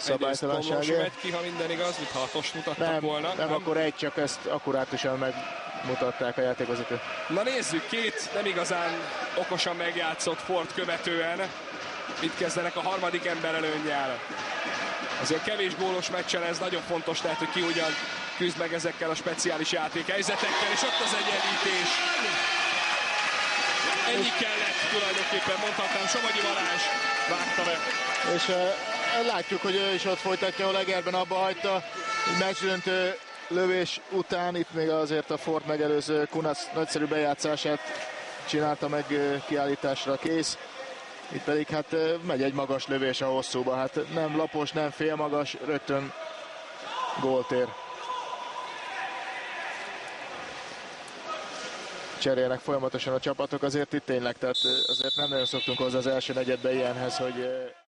szabálytalanságért. Egyrészt megy ki, ha minden igaz, mintha hatos mutattak volna. Nem, akkor egy, csak ezt akkurátusan megmutatták a játékvezetők. Na nézzük, két nem igazán okosan megjátszott Ford követően. Itt kezdenek a harmadik ember előnnyel. Azért kevés gólos meccsen ez nagyon fontos, tehát hogy ki ugyan küzd meg ezekkel a speciális játékhelyzetekkel, és ott az egyenlítés. Ennyi kellett tulajdonképpen, mondhatnám, Somogyi Balázs vágta be. És látjuk, hogy ő is ott folytatja, a Legerben abba hagyta. Meccsdöntő lövés után itt még azért a Ford megelőző Kunac nagyszerű bejátszását csinálta meg, kiállításra kész. Itt pedig hát megy egy magas lövés a hosszúba, hát nem lapos, nem félmagas, rögtön gólt ér. Cserélnek folyamatosan a csapatok, azért itt tényleg, tehát azért nem nagyon szoktunk hozzá az első negyedbe ilyenhez, hogy